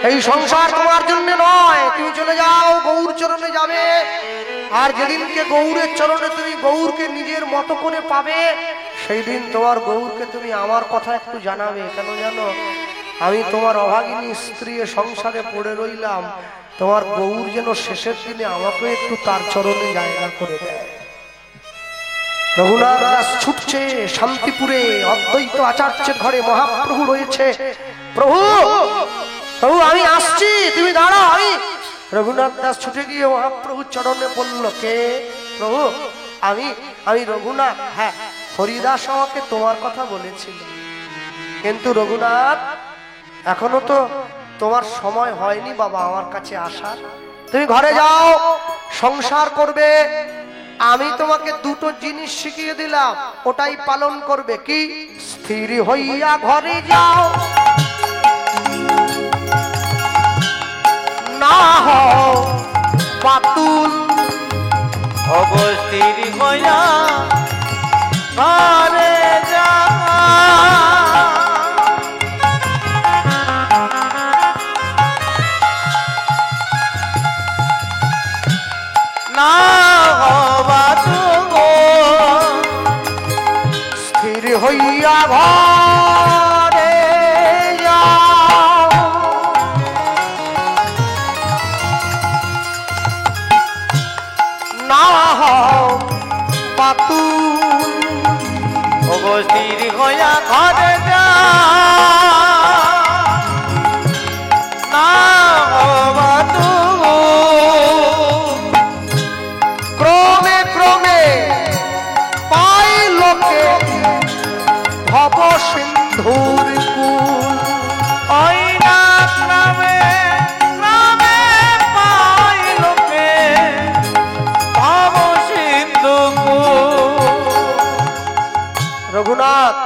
এই সংসার তোমার জন্য নয়, তুমি চলে যাও গৌর চরণে যাবে। আর যেদিনকে গৌরের চরণে তুমি গৌরকে নিজের মতো করে পাবে, সেই দিন তোমার গৌরকে তুমি আমার কথা একটু জানাবে। কেন জানো? আমি তোমার অভাগিনী স্ত্রী সংসারে পড়ে রইলাম, তোমার গৌর যেন শেষের দিনে আমাকে একটু তার চরণে জায়গা করে দেয়। রঘুনাথ দাস ছুটছে শান্তিপুরে, অদ্বৈত আচার্যের ঘরে মহাপ্রভু রয়েছে। প্রভু প্রভু আমি আসছি, তুমি দাঁড়াও। আমি রঘুনাথ দাস ছুটে গিয়ে মহাপ্রভুর চরণে বলল, কে? প্রভু আমি আমি রঘুনাথ। হ্যাঁ, হরিদাস আমাকে তোমার কথা বলেছিল, কিন্তু রঘুনাথ এখনো তো তোমার সময় হয়নি বাবা আমার কাছে আসার। তুমি ঘরে যাও, সংসার করবে। আমি তোমাকে দুটো জিনিস শিখিয়ে দিলাম, ওটাই পালন করবে। কি? স্থির হইয়া ঘরে যাও, না হও পাতুল। অবস্থির হইয়া ঘরে যাও, না হবা তুমি স্থির হইয়া ঘরে যাও, না হও পাতুল। অবস্থির হইয়া ঘরে যাও, না হবা তুমি ক্রমে ক্রমে পাই লোকে ভব সিন্ধুর কুল। ওই না ক্রমে ক্রমে পাই লোকে ভব সিন্ধু রঘুনাথ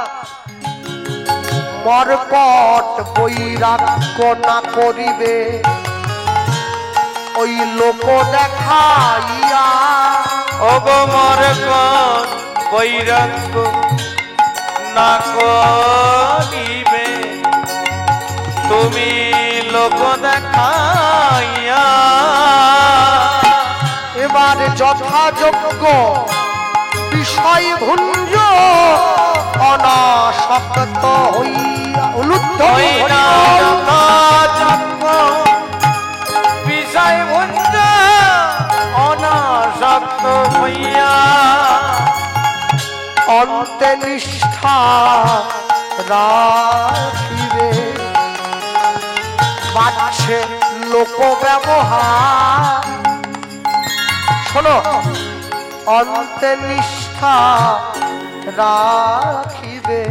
মরকট বৈরাগ্য না করিবে, ওই লোক দেখাইয়া। ওগো মরকট বৈরাগ্য না করিবে, তুমি লোক দেখাইয়া। এবারে যথাযোগ্য বিষয় ভুঞ্জ অনাসক্ত হইয়া উলুদ্ধ হইনা হইয়া। যথাযোগ্য বিষয় ভুঞ্জ অনাসক্ত হইয়া। অন্তে নিষ্ঠা রাখিবে, বাড়ছে লোক ব্যবহার। শোনো, অন্তে নিষ্ঠা রাখিবে,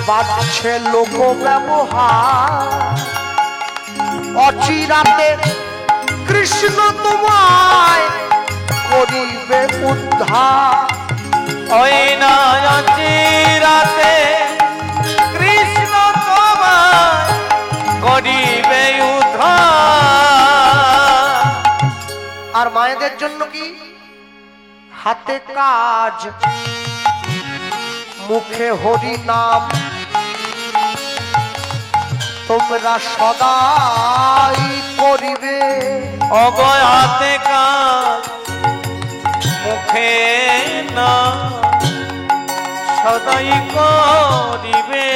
বাড়ছে লোক ব্যবহার। অচিরাতে কৃষ্ণ তোমায় করিবে উদ্ধার। ওই না চিরাতে কৃষ্ণ তোমায় করিবে উদ্ধার। আর মায়েদের জন্য কি? হাতে কাজ, মুখে হরি নাম, তোমরা সদাই করিবে। অগয় হাতে কাজ, মুখে না সদাই করিবে।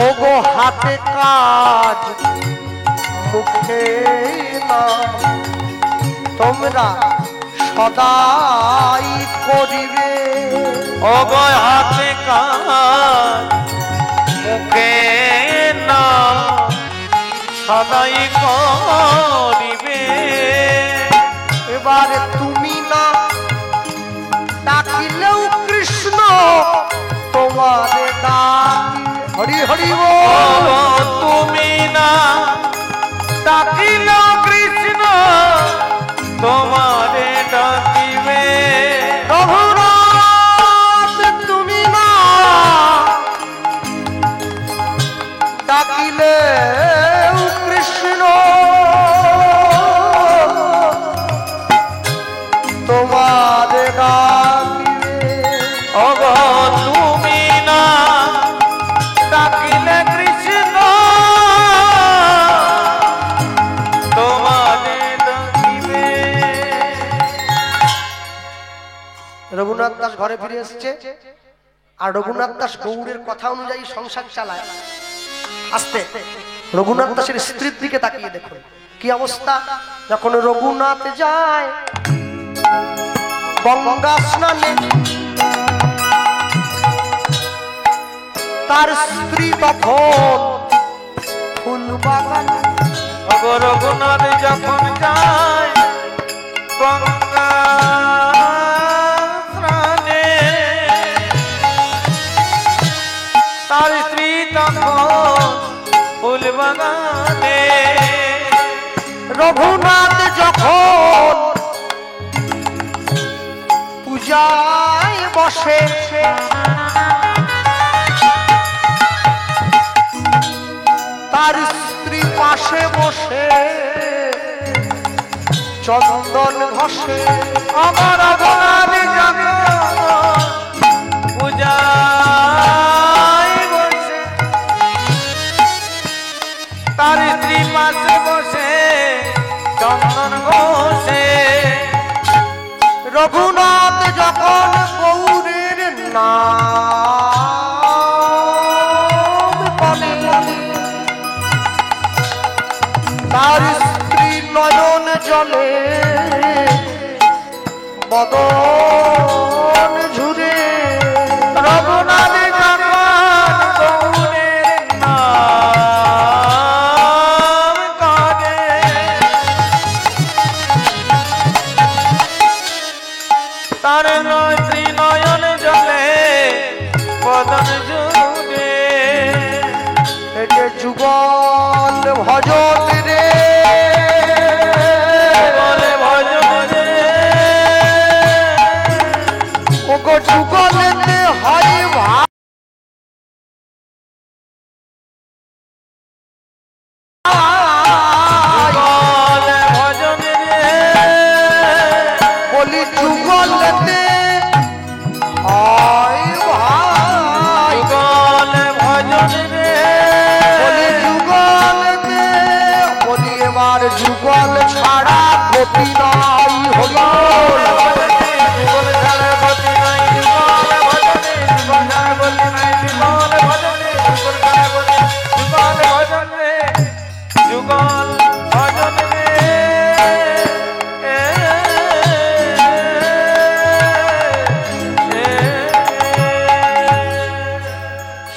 ওগো হাতে কাজ, মুখে না, তোমরা সদাই করিবে। অগয় হাতে কাজ, মুখে না সদাই করিবে। এবারে তুমি না ডাকিলেও কৃষ্ণ তোমারে ডাকিবে। হরি হরি বল। তুমি না ডাকিল কৃষ্ণ তোমারে ডাকিবে। রঘুনাথ তুমি না ডাকিলে কৃষ্ণ তোমারে ডাকিবে। অগ তুমি না ডাকিলে কৃষ্ণ ঘরে ফিরে এসছে আর রঘুনাথ দাস গৌড়ের কথা অনুযায়ী সংসার চালায়। আস্তে রঘুনাথ দাসের স্ত্রীর দিকে তাকিয়ে দেখুন কি অবস্থা। যখন রঘুনাথ যায় গঙ্গা স্নানে, তার স্ত্রী তখন ফুল বাগানে। রঘুনাথ যখন যায় গঙ্গা স্নানে, তার স্ত্রী তখন ফুল বাগানে। রঘুনাথ যখন পূজায় বসে, তার স্ত্রী পাশে বসে চন্দন ঘষে। আমার রঘুনাথ যখন পূজায় বসে, তার স্ত্রী পাশে বসে চন্দন ঘষে। রঘুনাথ যখন গৌরের নাম বলে, তার স্ত্রী নয়ন জলে বদন ঝুরে। রঘুনাথ যখন গৌরের নাম করে, তার স্ত্রী নয়ন জলে বদন ঝুরে। একে যুগল ভজন রে, বলে ভজন রে, ওগো যুগলেতে হয় ভাই। বলে ভজন রে, বলি যুগলেতে হয় ভাই। বলে ভজন রে, বলি যুগলেতে, বলি এবার যুগল ছাড়া গতি নাই হল। যুগল ছাড়া গতি নাই, যুগল ভজনে, যুগল ছাড়া গতি নাই, যুগল ভজনে, যুগল ছাড়া গতি, যুগল ভজনে, যুগল ভজনে।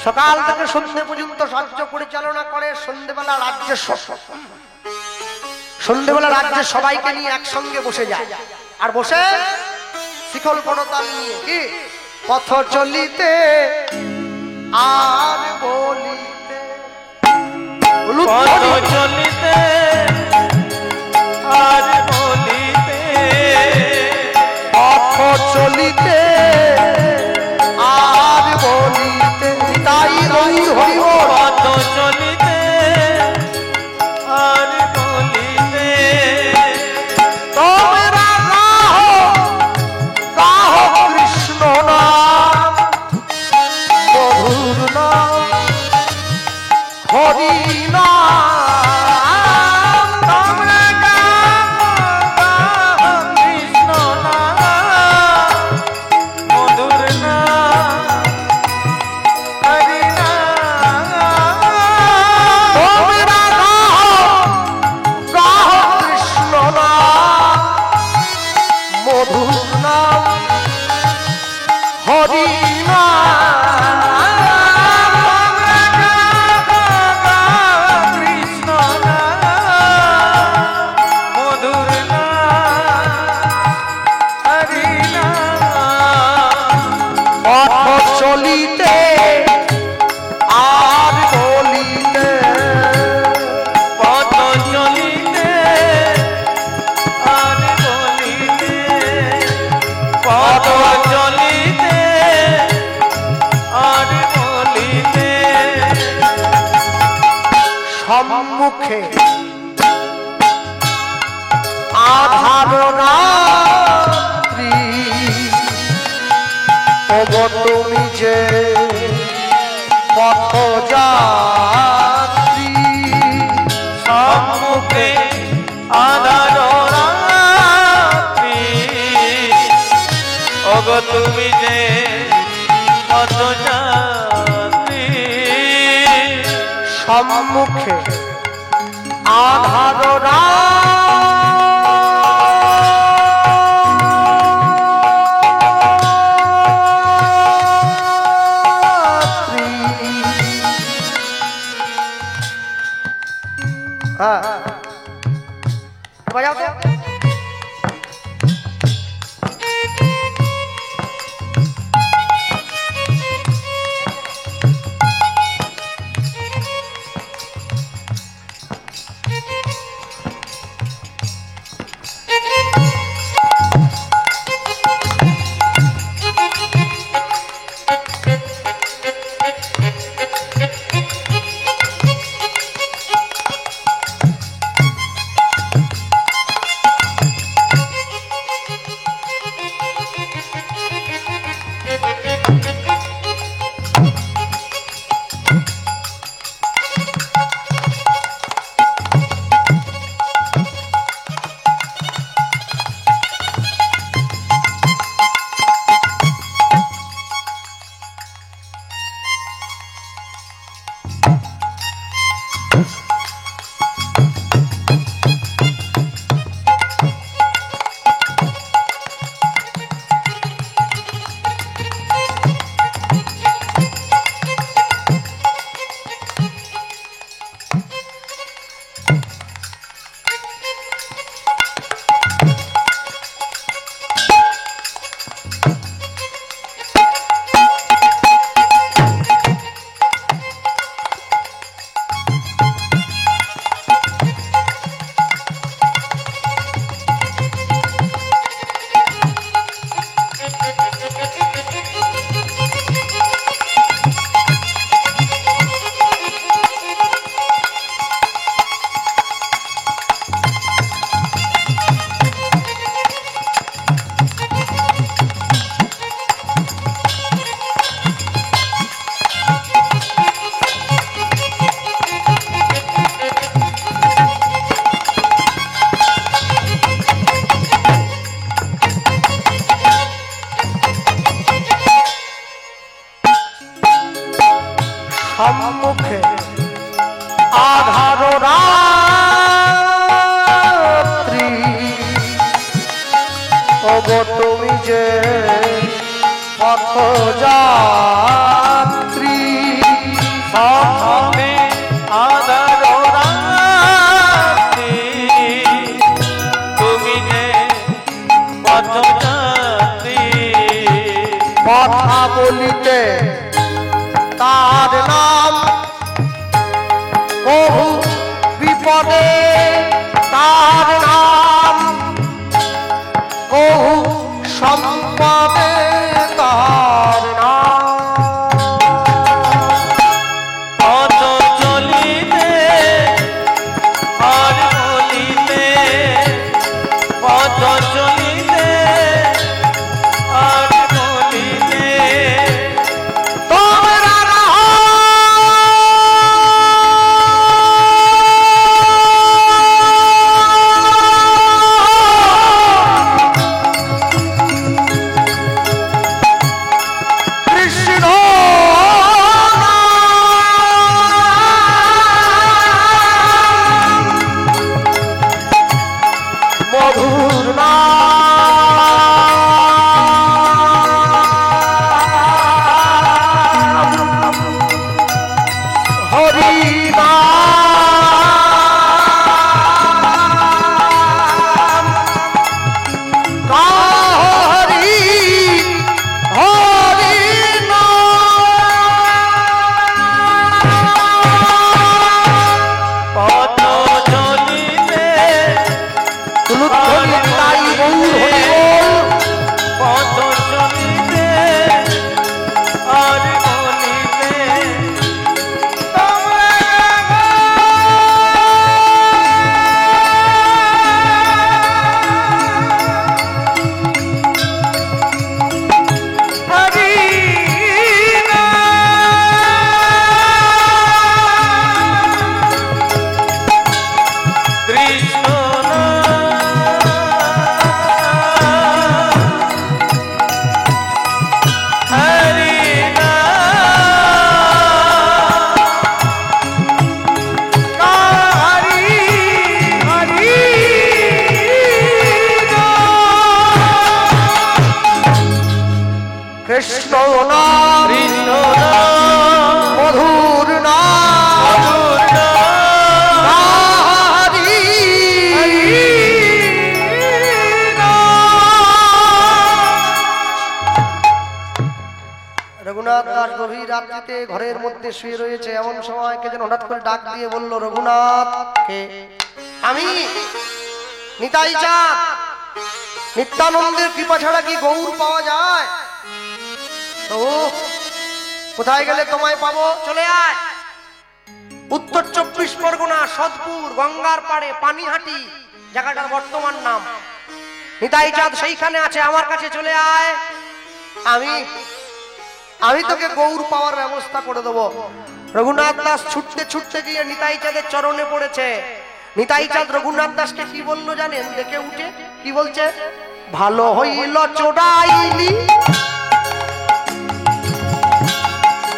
সকাল থেকে সন্ধ্যে পর্যন্ত রাজ্য পরিচালনা করে। সন্ধ্যেবেলা রাজ্যের সন্ধ্যেবেলা রাজ্যের সবাইকে নিয়ে একসঙ্গে বসে যায় আর বসে শিকল করতাল নিয়ে কি পথ চলিতে আর বলিতে। বলুন পথ বলি। চলিতে আর বলিতে, পথ চলিতে আর বলিতে, তাই রই হরিব। পথ চলিতে আর বলিতে, তোমরা গাহ কৃষ্ণ নাম, মধুর নাম, হরি নাম। তোমরা গাও কৃষ্ণ নাম, মধুর নাম, হরি নাম। তোমরা গাহ কৃষ্ণ নাম, মধুর নাম, হরি নাম। কৃষ্ণ নাম, মধুর নাম, হরি নাম। পথ চলিতে আর বলিতে, পথ চলিতে আর বলিতে, পথ চলিতে আর বলিতে। সম্মুখে আধার রাত্রি, ওগো তুমি যে পথযাত্রী। সম্মুখে আধার রাত্রি, ওগো তুমি যে সম্মুখে আধার রাত্রি। হ্যাঁ বাজাও তো। সম্মুখে আধার রাত্রি। ওগো তুমি যে পথযাত্রী, সম্মুখে আধার রাত্রি, তুমি যে পথযাত্রী। কথা বলিতে তার নাম, বহু বিপদে তার নাম, বহু সম্পদে তার নাম। পথ চলিতে আর বলিতে, পথ চলিতে আর বলিতে, মধুর নাম হরি নাম, হরি হরি নাম। পথ চলিতে তুলুধ্বনি তাই গৌর হরি বল। পথ চলিতে আর বলিতে, তোমরা গভীর রাত্রিতে ঘরের মধ্যে শুয়ে রয়েছে, এমন সময় কে যেন হঠাৎ করে ডাক দিয়ে বলল, রঘুনাথ কে? আমি নিতাই চাঁদ। নিত্যানন্দের কৃপা ছাড়া কি গৌর পাওয়া যায়? তো কোথায় গেলে তোমায় পাবো? চলে আয়। উত্তর 24 পরগনা, সদপুর, গঙ্গার পাড়ে পানিহাটি জায়গাটার বর্তমান নাম। নিতাই চাঁদ সেইখানে আছে, আমার কাছে চলে আয়। আমি তোকে গৌর পাওয়ার ব্যবস্থা করে দেবো। রঘুনাথ দাস ছুটতে ছুটতে গিয়ে নিতাই চাঁদের চরণে পড়েছে। নিতাই চাঁদ রঘুনাথ দাসকে কি বললো জানেন? দেখে উঠে কি বলছে? ভালো হইল চোরাইলি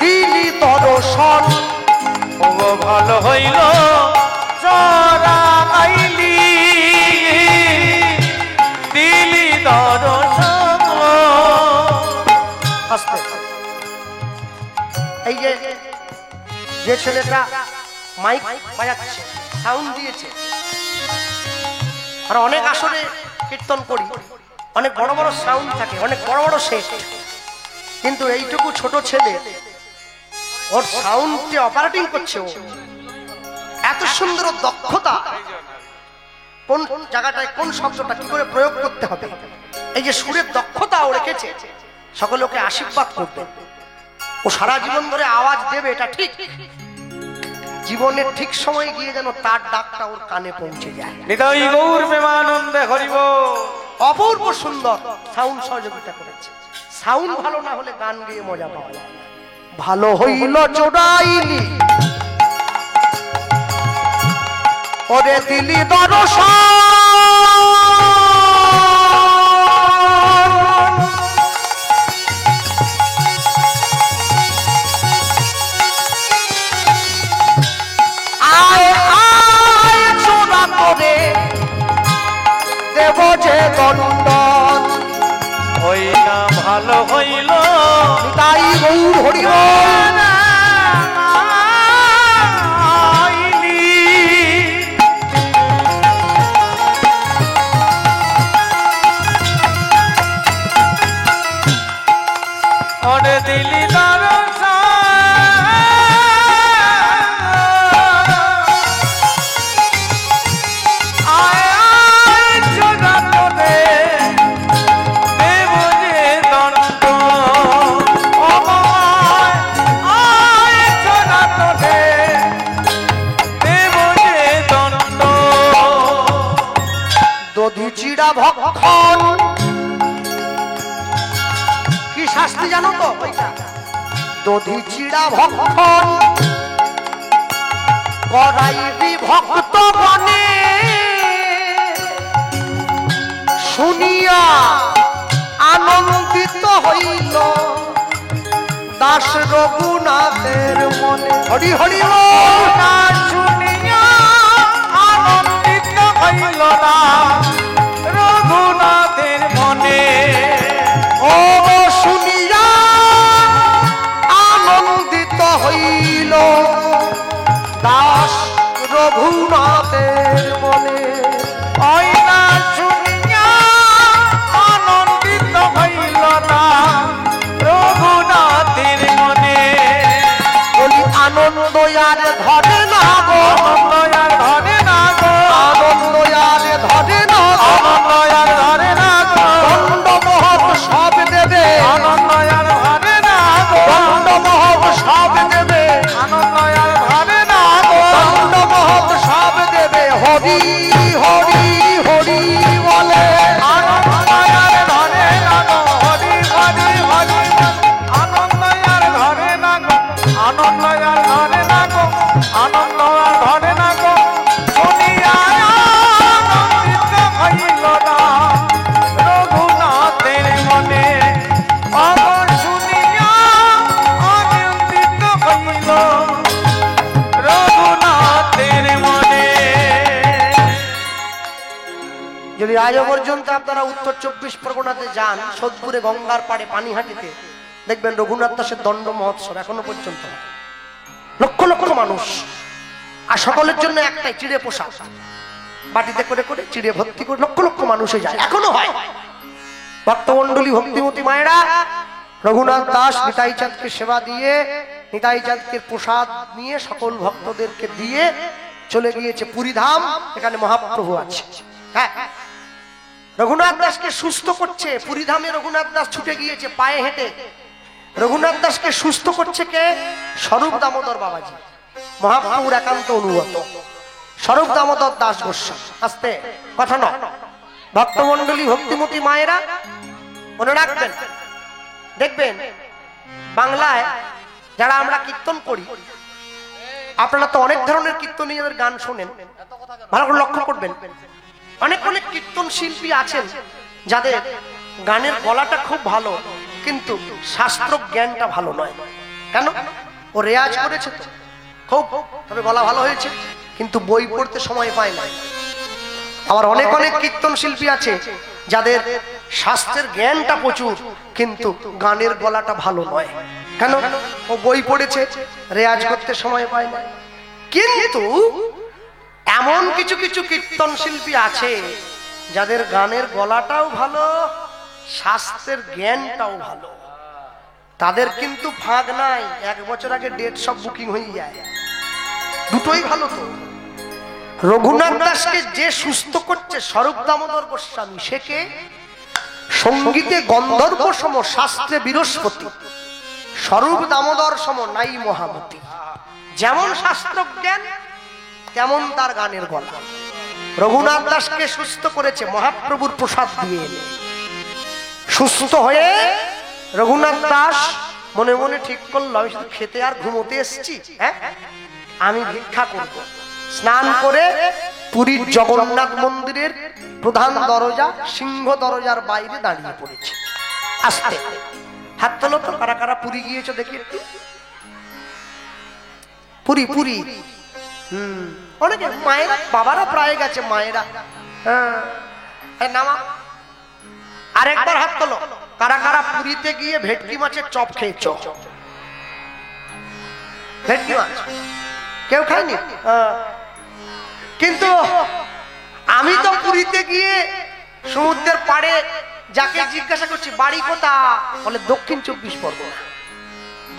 দিলি দর্শন। ওগো ভালো হইল চরাইলি দিলি দর্শন। আস্তে। এই যে ছেলেটা মাইক বাজাচ্ছে, সাউন্ড দিয়েছে, আর অনেক আসরে কীর্তন করি, অনেক বড় বড় সাউন্ড থাকে, অনেক বড় বড় সেট, কিন্তু এইটুকু ছোট ছেলে ওর সাউন্ডকে অপারেটিং করছে। ও এত সুন্দর দক্ষতা, কোন জায়গাটায় কোন শব্দটা কি করে প্রয়োগ করতে হবে, এই যে সুরের দক্ষতা ও রেখেছে। সকলে ওকে আশীর্বাদ করবে। ও সারা জীবন ধরে আওয়াজ দেবে, এটা ঠিক। জীবনের ঠিক সময় গিয়ে যেন তার ডাকটা ওর কানে পৌঁছে যায়। নিতাই গৌর প্রেমানন্দে হরিব। অপূর্ব সুন্দর সাউন্ড সহযোগিতা করেছে। সাউন্ড ভালো না হলে গান গেয়ে মজা পাওয়া যায় না। ভালো হইল চোরাইলি ওরে দিলি দর্শন। আয় আয় চোরা করে দেব যে দণ্ডন। ওই না ভালো হইল তাই গৌর হরিবল। ওরে দিলি দর্শন। আয় আয় চোরা করে দেব যে দণ্ড। ও আয় চোরা করে দেব যে দণ্ড। দধি চিড়া ভক্ষণ কি শাস্তি জানো তো? দধি চিড়া ভক্ষণ করাইবি ভক্ত বনে। শুনিয়া আনন্দিত হইল দাস রঘুনাথের মনে। হরি হরি বল। না শুনিয়া আনন্দিত হইল না রঘুনাথের মনে। ও শুনিয়া আনন্দিত হইল দাস রঘুনাথের মনে। ওই না শুনিয়া আনন্দিত হইল না রঘুনাথের মনে। বলি আনন্দ আর ধরে না গো, আনন্দ আর ধরে না গো, আনন্দ আর ধরে না গো। আনন্দ আর ধরে না গো, দণ্ড মহৎ সব দেবে, আনন্দ আর ধরে না গো, দণ্ড মহৎ সব দেবে, আনন্দ আর ধরে না গো। দণ্ড মহৎ সব দেবে। হরি হরি হরি বলে। আনন্দ আর ধরে না গো, হরি হরি হরি। আনন্দ আর ধরে না গো, আনন্দ আর ধরে না গো, আনন্দ আর ধরে না গো। শুনিয়া আনন্দিত হইল না রঘুনাথের মনে। অমর শুনিয়া আনন্দিত হইল রঘুনাথের মনে। যদি আজও পর্যন্ত আপনারা উত্তর 24 পরগনাতে যান, সোদপুরে গঙ্গার পাড়ে পানিহাটিতে দেখবেন রঘুনাথ দাসের দণ্ড মহোৎসব এখনো পর্যন্ত হয়। লক্ষ লক্ষ মানুষ, আর সকলের জন্য একটাই চিড়ে পোশাক, বাটিতে করে করে চিড়ে ভর্তি করে লক্ষ লক্ষ মানুষে যায়, এখনো হয়। ভক্তমন্ডলী ভক্তিমতী মায়েরা রঘুনাথ দাস নিতাই চাঁদকে সেবা দিয়ে নিতাই চাঁদকে প্রসাদ নিয়ে সকল ভক্তদেরকে দিয়ে চলে গিয়েছে পুরী ধাম। এখানে মহাপ্রভু আছে। হ্যাঁ, রঘুনাথ দাসকে সুস্থ করছে। পুরী ধামে রঘুনাথ দাস ছুটে গিয়েছে পায়ে হেঁটে। রঘুনাথ দাসকে সুস্থ করছে কে? স্বরূপ দামোদর বাবাজি, মহাপ্রভুর একান্ত অনুগত স্বরূপ দামোদর দাস গোস্বামী। আস্তে কথা নয়, ভক্তমন্ডলী, ভক্তিমতী মায়েরা মনে রাখবেন। দেখবেন বাংলায় যারা আমরা কীর্তন করি, আপনারা তো অনেক ধরনের কীর্তনীয়দের গান শোনেন, ভালো করে লক্ষ্য করবেন। অনেক অনেক কীর্তন শিল্পী আছেন যাদের গানের গলাটা খুব ভালো, কিন্তু শাস্ত্র জ্ঞানটা ভালো নয়। কেন? ও রেয়াজ করেছে তো খুব, তবে গলা ভালো হয়েছে, কিন্তু বই পড়তে সময় পায় না। আবার অনেক অনেক কীর্তন শিল্পী আছে যাদের শাস্ত্রের জ্ঞানটা প্রচুর, কিন্তু গানের গলাটা ভালো নয়। কেন? ও বই পড়েছে, রেয়াজ করতে সময় পায় না। কিন্তু এমন কিছু কিছু কীর্তন শিল্পী আছে যাদের গানের গলাটাও ভালো, শাস্ত্রের জ্ঞানটাও ভালো। তাদের কিন্তু ভাগ নাই, 1 বছর আগে ডেট সব বুকিং হয়ে যায়। দুটোই ভালো তো। রঘুনাথ দাসকে যে সুস্থ করছে স্বরূপ দামোদর গোস্বামী, সে কে? সঙ্গীতে গন্ধর্ব সম, শাস্ত্রে বৃহস্পতি। স্বরূপ দামোদর সম নাই মহামতি। যেমন শাস্ত্র জ্ঞান তেমন তার গানের গলা। রঘুনাথ দাসকে সুস্থ করেছে মহাপ্রভুর প্রসাদ দিয়ে। সুস্থ হয়ে রঘুনাথ দাস মনে মনে ঠিক করলো, আমি শুধু খেতে আর ঘুমোতে এসেছি, হ্যাঁ আমি ভিক্ষা করব। স্নান করে পুরীর জগন্নাথ মন্দিরের প্রধান দরজা, সিংহ দরজার বাইরে দাঁড়িয়ে পড়েছে। আস্তে হাত তোলো তো, কারা কারা পুরী গিয়েছো দেখি একটু। পুরী পুরী অনেকে মায়েরা, বাবারা প্রায় গেছে, মায়েরা। হ্যাঁ নামা, আরেকবার হাত তোলো। কারা কারা পুরীতে গিয়ে ভেটকি মাছের চপ খেয়েছো? ভেটকি মাছ কেউ খায়নি? কিন্তু আমি তো পুরীতে গিয়ে সমুদ্রের পাড়ে যাকে জিজ্ঞাসা করছি বাড়ি কোথা, বলে দক্ষিণ 24 পরগনা।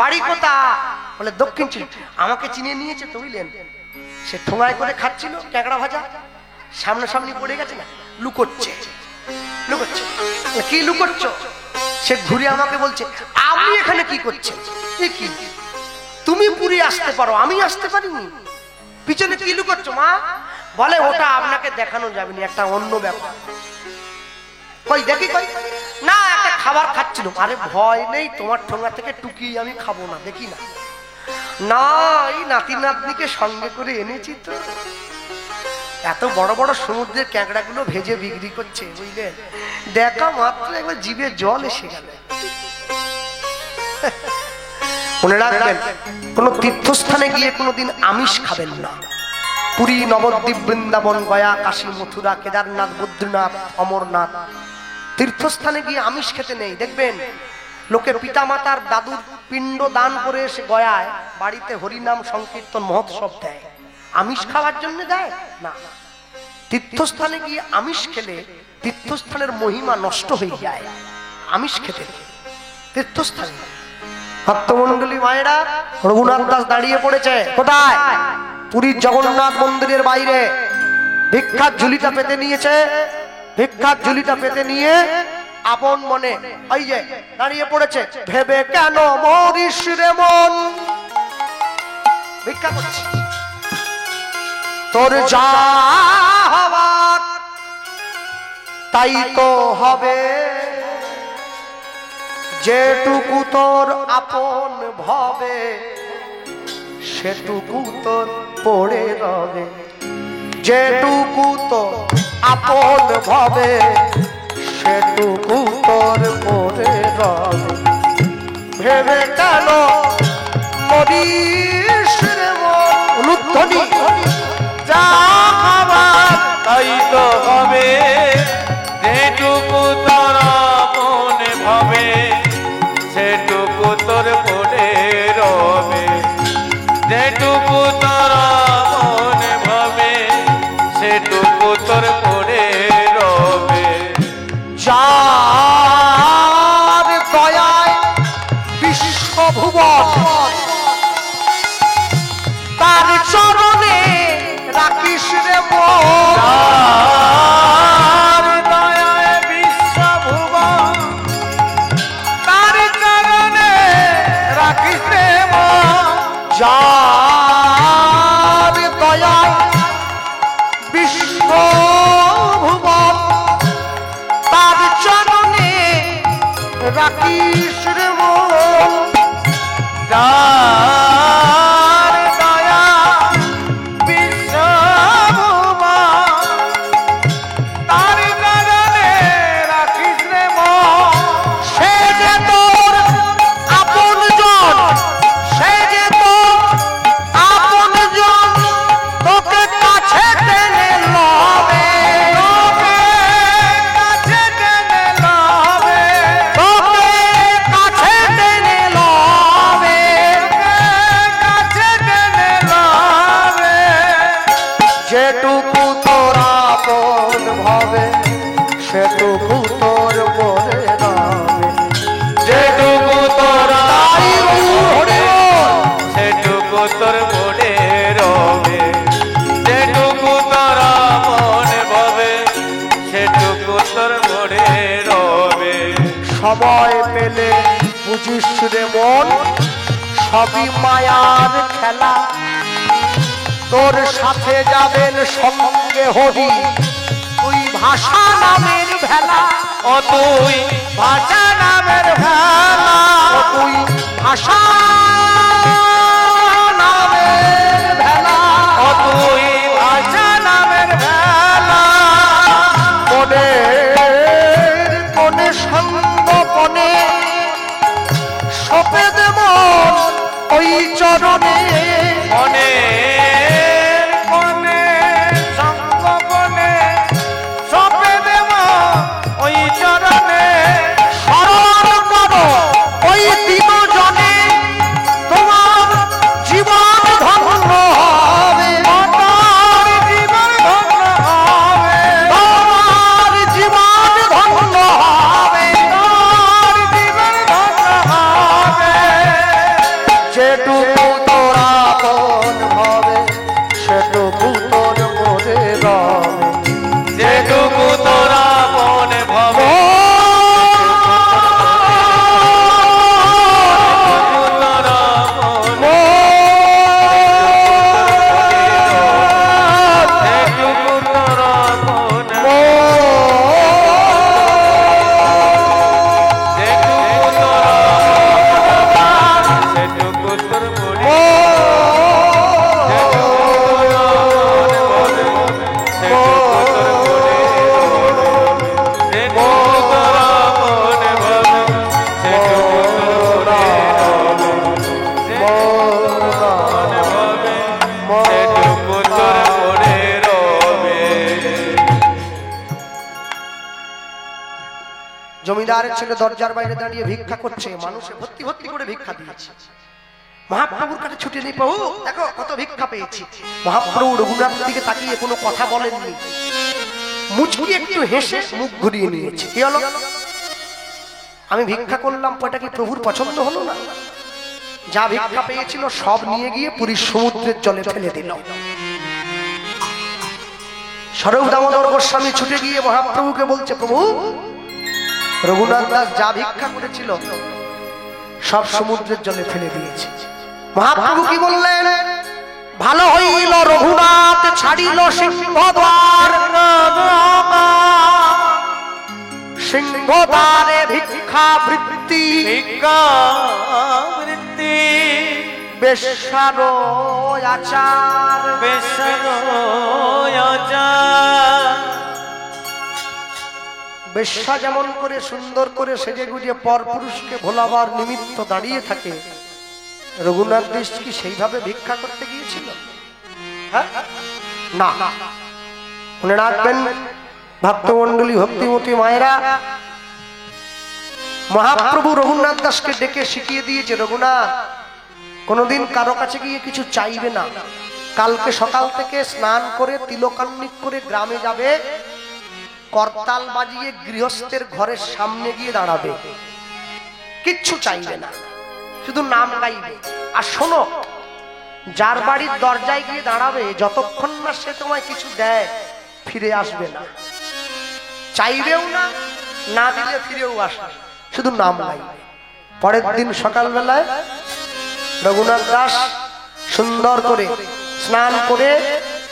বাড়ি কোথা, বলে দক্ষিণ 24। আমাকে চিনে নিয়েছে তো, বুঝলেন? সে ঠোঙায় করে খাচ্ছিল ট্যাংরা ভাজা, সামনাসামনি পড়ে গেছে না, লুকোচ্ছে। লুকোচ্ছে কি লুকোচ্ছ? সে ঘুরে আমাকে বলছে, আপনি এখানে কি করছেন? এ কি, তুমি পুরী আসতে পারো, আমি আসতে পারিনি, পিছনে কি লুকোচ্ছ মা? বলে ওটা আপনাকে দেখানো যাবে না, একটা অন্য ব্যাপার। কই দেখি, কই না, একটা খাবার খাচ্ছিল। আরে ভয় নেই, তোমার ঠোঙা থেকে টুকি আমি খাবো না, দেখি না। না, এই নাতি নাতনিকে সঙ্গে করে এনেছি তো। এত বড় বড় সমুদ্রের ক্যাংড়া গুলো ভেজে বিক্রি করছে, বুঝলেন? দেখা মাত্র একবার জিভে জল এসে গেল। মনে রাখবেন, কোন তীর্থস্থানে গিয়ে কোনোদিন আমিষ খাবেন না। পুরী, নবদ্বীপ, বৃন্দাবন, গয়া, কাশী, মথুরা, কেদারনাথ, বদ্রীনাথ, অমরনাথ, তীর্থস্থানে গিয়ে আমিষ খেতে নেই। দেখবেন লোকে পিতা মাতার দাদুর পিণ্ড দান করে এসে গয়ায় বাড়িতে হরিনাম সংকীর্তন মহোৎসব দেয়, আমিষ খাওয়ার জন্য দেয় না। তীর্থস্থানে গিয়ে আমিষ খেলে তীর্থস্থানের মহিমা নষ্ট হয়ে যায়। আমিষ খেতে তীর্থস্থানে। ভক্তমন্ডলী মায়েরা, রঘুনাথ দাস দাঁড়িয়ে পড়েছে কোথায়? পুরীর জগন্নাথ মন্দিরের বাইরে। ভিক্ষার ঝুলিটা পেতে নিয়েছে। ভিক্ষার ঝুলিটা পেতে নিয়ে আপন মনে এই যে দাঁড়িয়ে পড়েছে। ভেবে কেন মরিস রে মন, ভিক্ষা করছে। তোর যা হবার তাই তো হবে, যেটুকু তোর আপন ভাবে সেটুকু তোর পড়ে রবে। যেটুকু তোর আপন ভাবে সেটুকু তোর পড়ে রবে। ভেবে কেন মরিস রে মন, উলুধ্বনি যা হবার তাই তো হবে, যেটুকু তোর মনে ভাবে সেটুকু তোর পড়ে রবে। যেটুকু তোর মনে ভাবে সেটুকু তোর পড়ে রবে। যার দয়ায় যেটুকু তোরা আপন ভাবে সেটুকু তোর মনে রবে। যেটুকু তোরা তাই হরি বল। সেটুকু তোর মনে রবে, যেটুকু তোরা মনে ভাবে সেটুকু তোর মনে রবে। সময় পেলে বুঝিস রে মন সবই মায়ার খেলা, তোর সাথে যাবেন সঙ্গে হরি তুই ভাষা নামের ভেলা। ও তুই ভাষা নামের ভেলা, ও তুই ভাষা নামের ভেলা। ও তুই ভাষা নামের ভেলা। মনে মনে সঙ্গপনে সপে দেব ওই চরণে। মনে মনে সংগোপনে সপে দেব ওই চরণে। স্মরণ করো ওই দিনজনে তোমার জীবন ধন্য হবে। তোর জীবন ধন্য হবে, তোমার জীবন ধন্য হবে। তোর জীবন ধন্য হবে। যেটুকু তোরা আপন ভাবে সেটুকু তোর মনে রবে। যেটুকু তোরা মনে ভাবে তোরা মনে, যেটুকু তোরা মনে, যেটুকু তোরা সেটুকু তোর মনে, যেটুকু তোরা মনে ভাবে সেটুকু তোর মনে, যেটুকু তোরা মনে ভাবে সেটুকু তোর মনে রবে, সেটুকু তোর মনে রবে। জমিদারের ছেলে দরজার বাইরে দাঁড়িয়ে ভিক্ষা করছে, মানুষে ভর্তি ভর্তি করে ভিক্ষা দিয়েছে। মহাপ্রভুর কাছে ছুটে নেই, প্রভু দেখো কত ভিক্ষা পেয়েছি। মহাপ্রভু রঘুনাথের দিকে তাকিয়ে কোনো কথা বলেননি, মুচকি একটু হেসে মুখ ঘুরিয়ে নিয়েছে। কি হলো? আমি ভিক্ষা করলাম, ওটা কি প্রভুর পছন্দ হলো না? যা ভিক্ষা পেয়েছিল সব নিয়ে গিয়ে পুরীর সমুদ্রের জলে ফেলে দিল। স্বরূপ দামোদর গোস্বামী ছুটে গিয়ে মহাপ্রভুকে বলছে, প্রভু রঘুনাথ দাস যা ভিক্ষা করেছিল সব সমুদ্রের জলে ফেলে দিয়েছে। মহাপ্রভু কি বললেন? ভালো হইল রঘুনাথ ছাড়িল সিংহদ্বার, সিংহদ্বারে ভিক্ষা বৃত্তি, ভিক্ষাবৃত্তি বেশ্যার আচার। বেশর আচার, বেশ্যা যেমন করে সুন্দর করে সেজে গুজে পর পুরুষকে ভোলাবার নিমিত্ত দাঁড়িয়ে থাকে, রঘুনাথ দাস কি সেইভাবে ভিক্ষা করতে গিয়েছিল? হ্যাঁ? না। মনে রাখবেন ভক্তমন্ডলী, ভক্তিমতী মায়েরা, মহাপ্রভু রঘুনাথ দাসকে ডেকে শিখিয়ে দিয়েছে, রঘুনাথ কোনোদিন কারো কাছে গিয়ে কিছু চাইবে না। কালকে সকাল থেকে স্নান করে তিলকান্নিক করে গ্রামে যাবে, করতাল বাজিয়ে গৃহস্থের ঘরের সামনে গিয়ে দাঁড়াবে, কিচ্ছু চাইবে না, শুধু নাম গাইবে। আর শোনো, যার বাড়ির দরজায় গিয়ে দাঁড়াবে যতক্ষণ না সে তোমায় কিছু দেয় ফিরে আসবে না, চাইবেও না, না দিলে ফিরেও আসবে, শুধু নাম গাইবে। পরের দিন সকালবেলায় রঘুনাথ দাস সুন্দর করে স্নান করে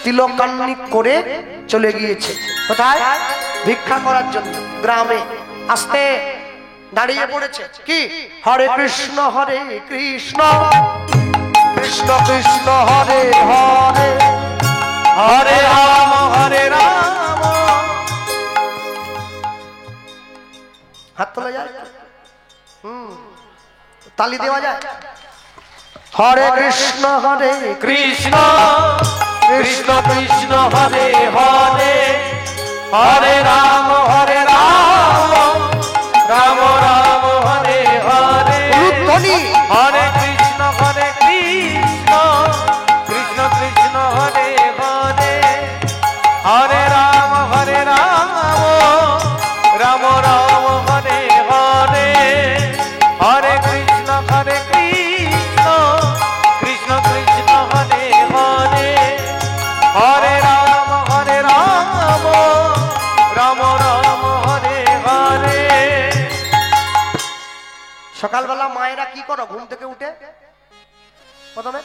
তিলকান্নিক করে চলে গিয়েছে। কোথায়? ভিক্ষা করার জন্য। গ্রামে আসতে দাঁড়িয়ে পড়েছে। কি? হরে কৃষ্ণ হরে কৃষ্ণ, কৃষ্ণ কৃষ্ণ হরে হরে, হরে রাম হরে রাম। হাত তোলা যায়? তালি দেওয়া যায়? হরে কৃষ্ণ হরে কৃষ্ণ কৃষ্ণ কৃষ্ণ হরে হরে, হরে রাম রাম রাম হরে হরে। ধ্বনি হরে কৃষ্ণ কৃষ্ণ কৃষ্ণ কৃষ্ণ হরে হরে, সকালবেলা মায়েরা কি করো ঘুম থেকে উঠে প্রথমে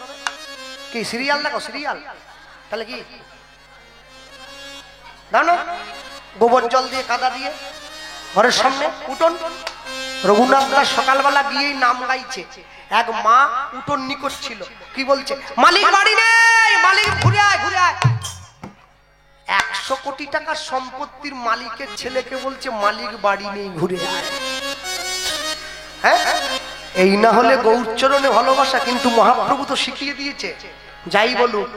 কি সিরিয়াল দেখো সিরিয়াল তাহলে কি জানো গোবর জল দিয়ে কাদা দিয়ে ঘরের সামনে উঠোন রঘুনাথ দাস সকালবেলা গিয়েই নাম গাইছে এক মা উঠোন নিকট ছিল কি বলছে মালিক বাড়ি নেই মালিক ঘুরে আয় 100 কোটি টাকার সম্পত্তির মালিকের ছেলেকে বলছে মালিক বাড়ি নেই ঘুরে আয় হ্যাঁ এই না হলে গৌরচরণে ভালোবাসা কিন্তু মহাপ্রভু তো শিখিয়ে দিয়েছে যাই বলুক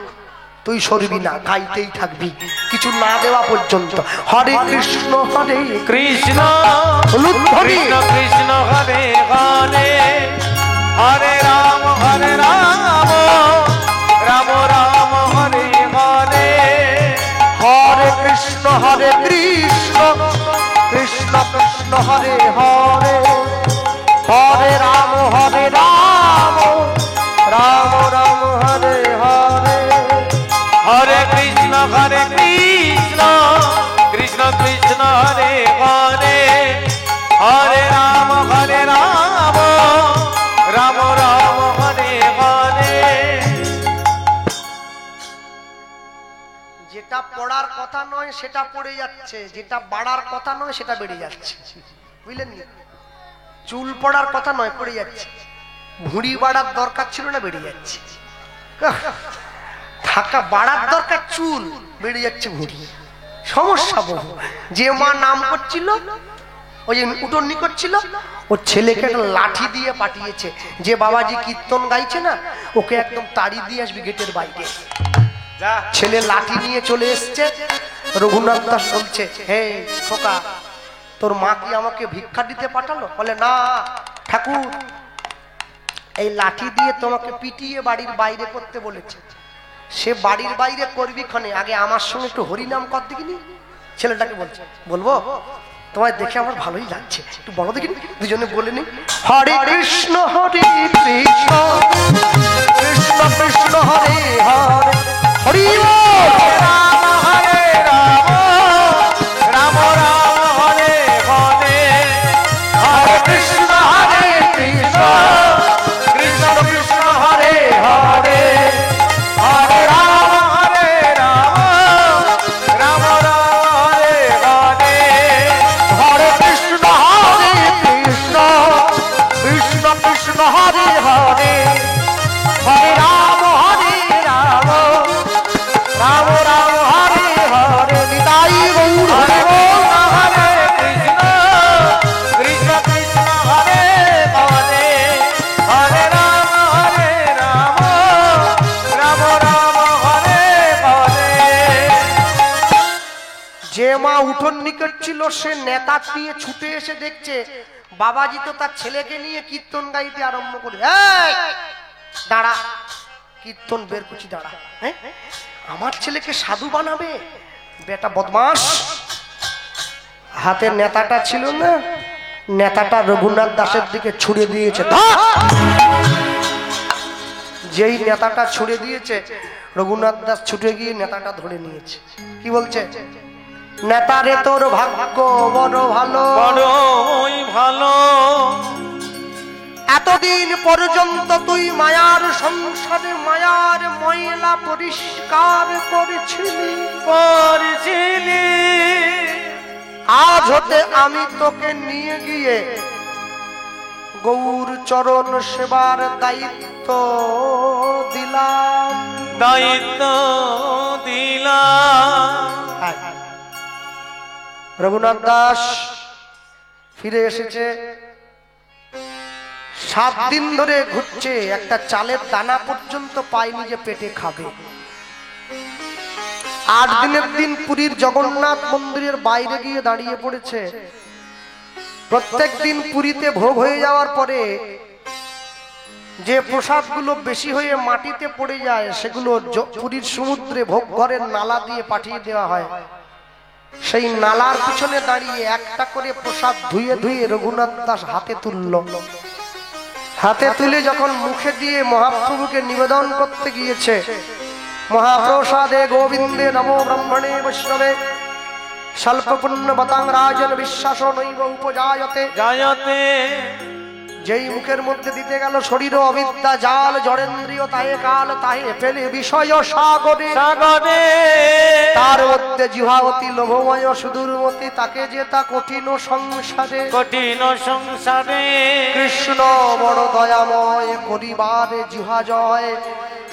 তুই সরবি না গাইতেই থাকবি কিছু না দেওয়া পর্যন্ত হরে কৃষ্ণ কৃষ্ণ হরি কৃষ্ণ হরে হরে হরে রাম রাম রাম হরে হরে হরে কৃষ্ণ কৃষ্ণ কৃষ্ণ হরে হরে হরে রাম রাম রাম হরে হরে হরে কৃষ্ণ কৃষ্ণ কৃষ্ণ হরে হরে হরে রাম রাম রাম হরে হরে যেটা পড়ার কথা নয় সেটা পড়ে যাচ্ছে যেটা বাড়ার কথা নয় সেটা বেড়ে যাচ্ছে বুঝলেন চুল পড়ার কথা নয় পড়ে যাচ্ছে ভুঁড়ি বাড়ার দরকার ছিল না বেড়ে যাচ্ছে থাকা বাড়ার দরকার চুল বেড়ে যাচ্ছে ভুঁড়ি সমস্যা বহু যে মা নাম করছিল ওই যে উঠোন নিকট ছিল ওর ছেলেকে একটা লাঠি দিয়ে পাঠিয়েছে যে বাবাজি কীর্তন গাইছে না ওকে একদম তাড়ি দিয়ে আসবি গেটের বাইরে ছেলে লাঠি নিয়ে চলে এসছে রঘুনাথ দাস বলছে হে খোকা তোর মা কি আমাকে ভিক্ষা দিতে পাঠালো বলে না ঠাকুর এই লাঠি দিয়ে তোমাকে পিটিয়ে বাড়ির বাইরে করতে বলেছে সে বাড়ির বাইরে করবি ক্ষণে আগে আমার সঙ্গে একটু হরিনাম কর দেখিনি ছেলেটাকে বলছে বলবো তোমায় দেখে আমার ভালোই লাগছে একটু বলো দেখিনি দুজনে বলে নি হরে কৃষ্ণ কৃষ্ণ কৃষ্ণ হরে হরে হরি রাম হরে রাম রাম হরে হরে হরে কৃষ্ণ কৃষ্ণ কৃষ্ণ হরে হরে হরে রাম রাম হরে হরে হরে কৃষ্ণ কৃষ্ণ হরে হরে হরে রাম রাম রাম হরে হরে নিতাই গৌর হরে হরে কৃষ্ণ কৃষ্ণ হরে হরে হরে রাম রাম রাম হরে হরে যে মা উঠোন নিকট ছিল সে নেতা নিয়ে ছুটে এসে দেখছে বাবাজি তো তার ছেলেকে নিয়ে কীর্তন গাইতে আরম্ভ করে দাঁড়া কীর্তন বের করছি দাঁড়া হ্যাঁ আমার ছেলেকে সাধু বানাবে বেটা বদমাস হাতের নেতাটা ছিল না নেতাটা রঘুনাথ দাসের দিকে ছুড়ে দিয়েছে যেই নেতাটা ছুড়ে দিয়েছে রঘুনাথ দাস ছুটে গিয়ে নেতাটা ধরে নিয়েছে কি বলছে নেতারে তোর ভাগ্য বড় ভালো বড়ই ভালো এতদিন পর্যন্ত তুই মায়ার সংসারে মায়ার ময়লা পরিষ্কার করেছিলি আজ হতে আমি তোকে নিয়ে গিয়ে গৌর চরণ সেবার দায়িত্ব দিলাম রঘুনাথ দাস ফিরে এসেছে 7 দিন ধরে ঘুরছে একটা চালের দানা পর্যন্ত পায়নি যে পেটে খাবে 8 দিনের দিন পুরীর জগন্নাথ মন্দিরের বাইরে গিয়ে দাঁড়িয়ে পড়েছে প্রত্যেক দিন পুরীতে ভোগ হয়ে যাওয়ার পরে যে প্রসাদগুলো বেশি হয়ে মাটিতে পড়ে যায় সেগুলো পুরীর সমুদ্রে ভোগ ঘরের নালা দিয়ে পাঠিয়ে দেওয়া হয় সেই নালার পিছনে দাঁড়িয়ে একটা করে প্রসাদ ধুয়ে ধুয়ে রঘুনাথ দাস হাতে তুলল হাতে তুলে যখন মুখে দিয়ে মহাপ্রভুকে নিবেদন করতে গিয়েছে মহাপ্রসাদে গোবিন্দে নমো ব্রহ্মণে বৈষ্ণবে স্বল্প পুণ্য বতাং রাজন বিশ্বাস নৈব উপজায়তে যেই মুখের মধ্যে দিতে গেল শরীর অবিদ্যা জাল জড়েন্দ্রিয় তাহে কাল তাহে ফেলে বিষয় সাগরে সাগরে তার মধ্যে জিহাবতী লোভময় সুদূরমতি তাকে যে তা কঠিন সংসারে কঠিন সংসারে কৃষ্ণ বড় দয়াময় করিবারে জিহা জয়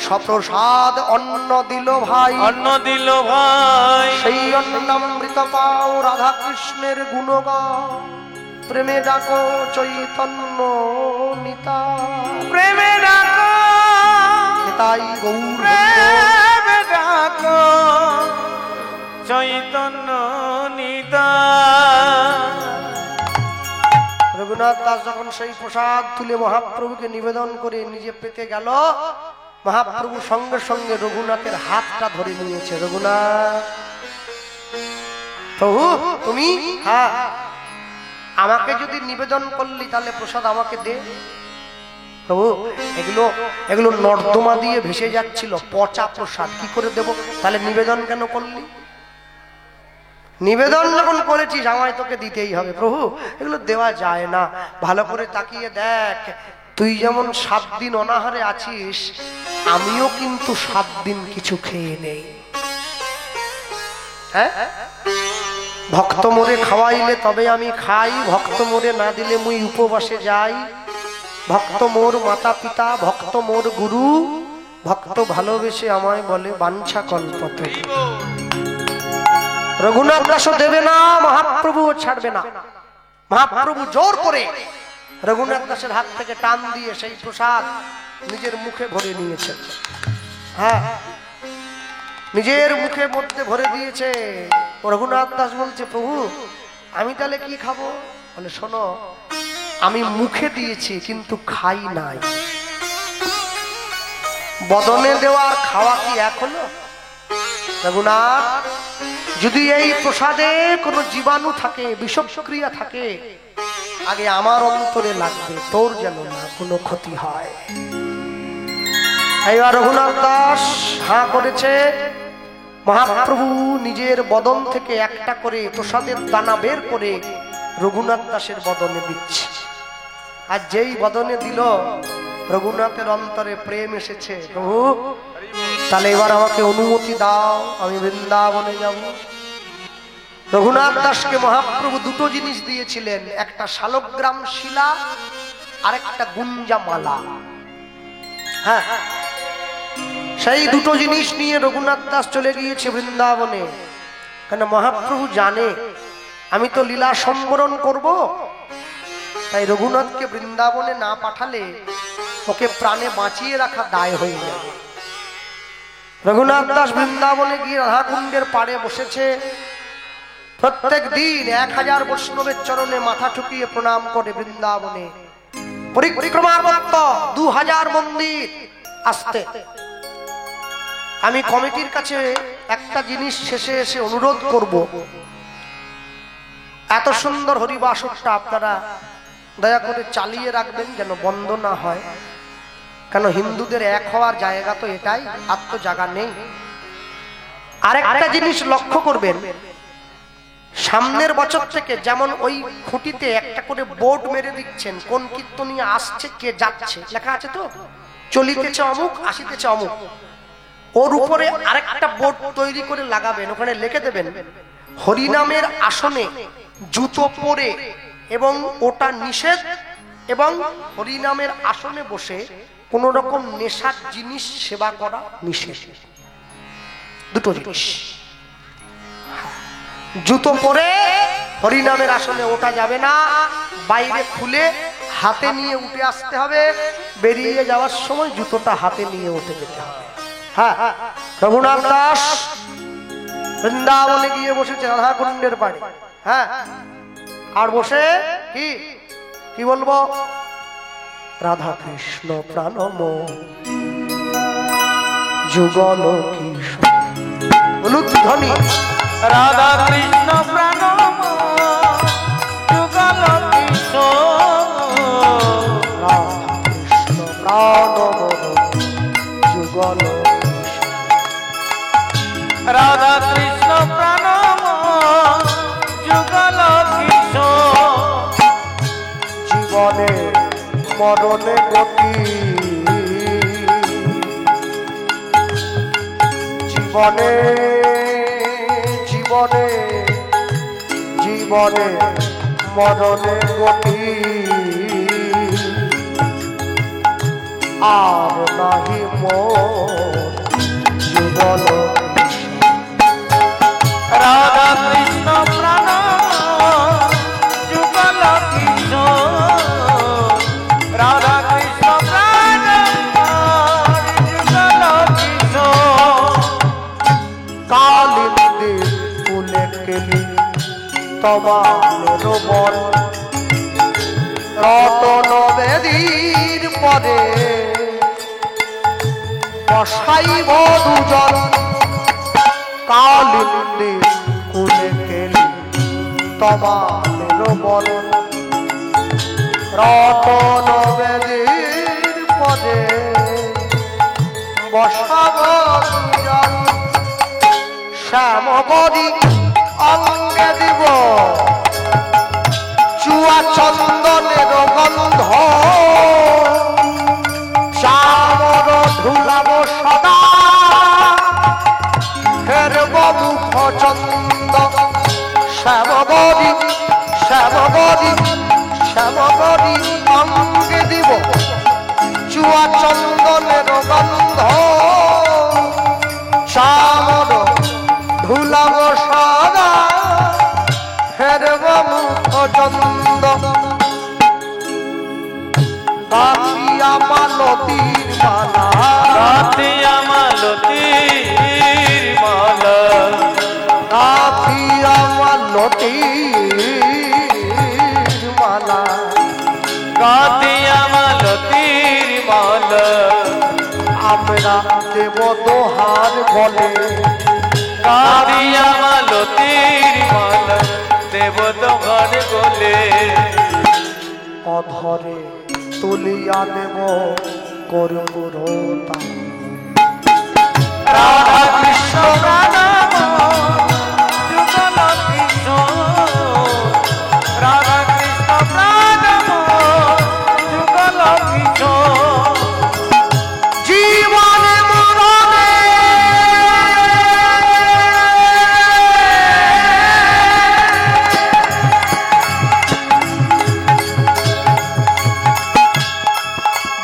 সপ্রসাদ অন্ন দিল ভাই অন্ন দিল ভাই সেই অন্নামৃত পাও রাধা কৃষ্ণের গুণগান প্রেমে ডাকো চৈতন্য নিতা প্রেমে ডাকো তাই গৌর প্রেমে ডাকো চৈতন্য নিতা রঘুনাথ দাস যখন সেই প্রসাদ তুলে মহাপ্রভুকে নিবেদন করে নিজে পেতে গেল মহাপ্রভু সঙ্গে সঙ্গে রঘুনাথের হাতটা ধরে নিয়েছে রঘুনাথ প্রভু তুমি হ্যাঁ আমাকে যদি নিবেদন করলি তাহলে প্রসাদ আমাকে দে প্রভু এগুলো এগুলো নর্দমা দিয়ে ভেসে যাচ্ছিল পচা প্রসাদ কি করে দেব তাহলে নিবেদন কেন করলি নিবেদন যখন করেছিস আমায় তোকে দিতেই হবে প্রভু এগুলো দেওয়া যায় না ভালো করে তাকিয়ে দেখ তুই যেমন 7 দিন অনাহারে আছিস আমিও কিন্তু 7 দিন কিছু খেয়ে নেই হ্যাঁ ভক্ত মোরে খাওয়াইলে তবে আমি খাই ভক্ত মোরে না দিলে মুই উপবাসে যাই ভক্ত মোর মাতা পিতা ভক্ত মোর গুরু ভক্ত ভালোবেসে আমায় বলে বাঞ্ছা কল্পতে রঘুনাথ দাসও দেবে না মহাপ্রভুও ছাড়বে না মহাপ্রভু জোর করে রঘুনাথ দাসের হাত থেকে টান দিয়ে সেই প্রসাদ নিজের মুখে ভরে নিয়েছেন হ্যাঁ নিজের মুখে মধ্যে ভরে দিয়েছে রঘুনাথ দাস বলছে প্রভু আমি তাহলে কি খাবো বলে শোনো আমি মুখে দিয়েছি কিন্তু খাই নাই বদনে দেওয়া খাওয়া কি এখনো রঘুনাথ যদি এই প্রসাদে কোনো জীবাণু থাকে বিষক্রিয়া থাকে আগে আমার অন্তরে লাগবে তোর যেন না কোনো ক্ষতি হয় এবার রঘুনাথ দাস হাঁ করেছে মহাপ্রভু নিজের বদন থেকে একটা করে প্রসাদের দানা বের করে রঘুনাথ দাসের বদনে দিচ্ছে আর যেই বদনে দিল রঘুনাথের অন্তরে প্রেম এসেছে প্রভু তাহলে এবার আমাকে অনুমতি দাও আমি বৃন্দাবনে যাব রঘুনাথ দাসকে মহাপ্রভু দুটো জিনিস দিয়েছিলেন একটা শালগ্রাম শিলা আর একটা গুঞ্জা মালা হ্যাঁ সেই দুটো জিনিস নিয়ে রঘুনাথ দাস চলে গিয়েছে বৃন্দাবনে কেন মহাপ্রভু জানে আমি তো লীলা সম্বরণ করব তাই রঘুনাথকে বৃন্দাবনে না পাঠালে ওকে প্রাণে বাঁচিয়ে রাখা দায় হয়ে যাবে রঘুনাথ দাস বৃন্দাবনে গিয়ে রাধাকুণ্ডের পাড়ে বসেছে প্রত্যেক দিন 1000 বৈষ্ণবের চরণে মাথা ঠুকিয়ে প্রণাম করে বৃন্দাবনে পরিক্রমা করত 2000 মন্দির আসতে আমি কমিটির কাছে একটা জিনিস শেষে এসে অনুরোধ করব এত সুন্দর হরিবাসরটা আপনারা দয়া করে চালিয়ে রাখবেন যেন বন্ধ না হয় কেন হিন্দুদের এক হওয়ার জায়গা তো এটাই আর তো জায়গা নেই আরেকটা জিনিস লক্ষ্য করবেন সামনের বছর থেকে যেমন ওই খুঁটিতে একটা করে বোর্ড মেরে দিচ্ছেন কোন কীর্তনীয় আসছে কে যাচ্ছে লেখা আছে তো চলিতেছে অমুক আসিতেছে অমুক ওর উপরে আরেকটা বোর্ড তৈরি করে লাগাবেন ওখানে লিখে দেবেন হরিনামের আসনে জুতো পরে এবং ওটা নিষেধ এবং হরিনামের আসনে বসে কোন রকম নেশার জিনিস সেবা করা নিষেধ দুটো জিনিস জুতো পরে হরিনামের আসনে ওঠা যাবে না বাইরে খুলে হাতে নিয়ে উঠে আসতে হবে বেরিয়ে যাওয়ার সময় জুতোটা হাতে নিয়ে উঠে যেতে হবে হ্যাঁ রঘুনাথ দাস বৃন্দাবনে গিয়ে বসেছে রাধাকুণ্ডের পাড়ে হ্যাঁ আর বসে কি কি বলবো রাধা কৃষ্ণ প্রাণম যুগল কিশোর অনুধ্বনি রাধা কৃষ্ণ প্রাণম যুগল কিশোর রাধা কৃষ্ণ প্রাণম যুগল রাধা কৃষ্ণ প্রাণম যুগল কিশোর জীবনে মরণে গতি জীবনে জীবনে জীবনে মরণে গতি আর নাহি মোর জীবন রাধা কৃষ্ণ প্রাণ যুগল কিশোর রাধা কৃষ্ণ প্রাণ যুগল কিশোর কালিন্দে ফুলে কেলি তোমার বল রতন বেদীর পরে বসাইব দুজন কালিন্দে ফুলে কেলি তোমার বল রতন বেদীর পরে বসাব দুজন শ্যামবরী অঙ্গে দিব চুয়া চন্দনের গন্ধ চামর ধুলাব সদা ফেরব মুখ চন্দ শ্যামবরী শ্যামবরী শ্যামবরী অঙ্গে দিব চুয়া চন্দনের গন্ধ চামর ধুলাব সদা ফেরব মুখ চন্দ কাতিয়া মালতীর মালা কাতিয়া মালতীর মালা কাতিয়া মালতীর মালা কাতিয়া মালতীর মালা আমরা দেব দোহার বলে কাতিয়া মালতীর মালা দেব তোমার গলে অধরে তুলিয়া দেব করুরতা রাধা কৃষ্ণ যুগল কিশোর রাধা কৃষ্ণ যুগল কিশোর জীবনে মরণে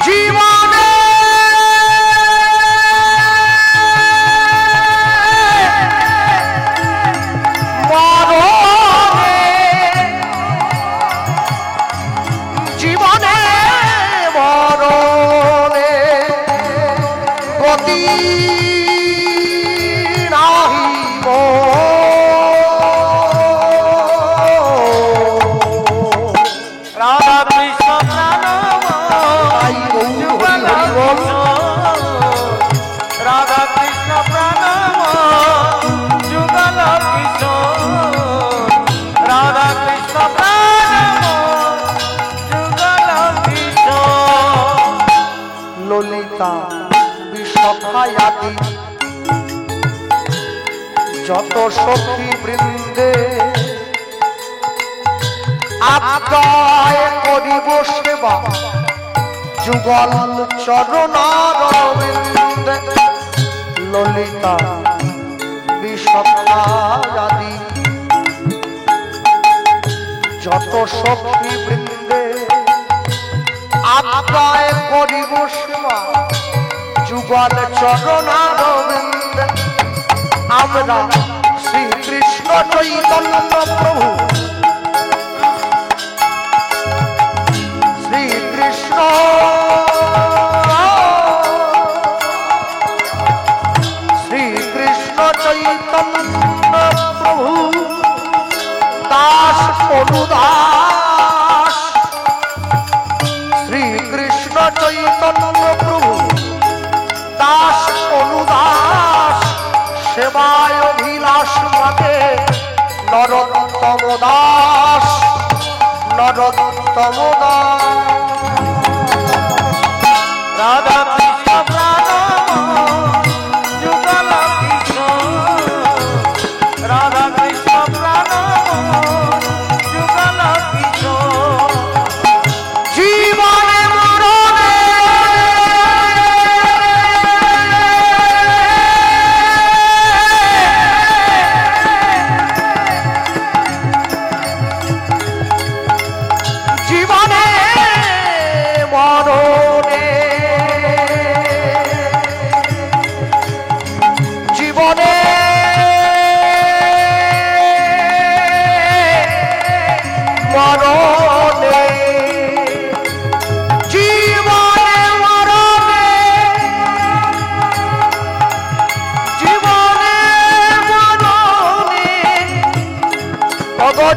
জীবনে মরণে জীবনে মরণে গতি নাহিব রাধা কৃষ্ণ যুগল কিশোর রাধা কৃষ্ণ যুগল কিশোর রাধা কৃষ্ণ যুগল কিশোর ললিতা বিশখায়াদি যত সখী বৃন্দে আজ্ঞায় করিব সেবা যুগল চরণারবিন্দে ললিতা বিশখায়াদি যত সখী বৃন্দে আজ্ঞায় করিব সেবা যুগল চরণারবিন্দে আমরা শ্রীকৃষ্ণ চৈতন্য প্রভু শ্রীকৃষ্ণ শ্রীকৃষ্ণ চৈতন্য প্রভু দাস অনুদাস শ্রীকৃষ্ণ চৈতন্য প্রভু দাস অনুদাস সেবায় অভিলাষ মাকে নরোত্তম দাস নরোত্তম দাস রাধা কৃষ্ণ যুগল কিশোর রাধা কৃষ্ণ যুগল কিশোর জীবনে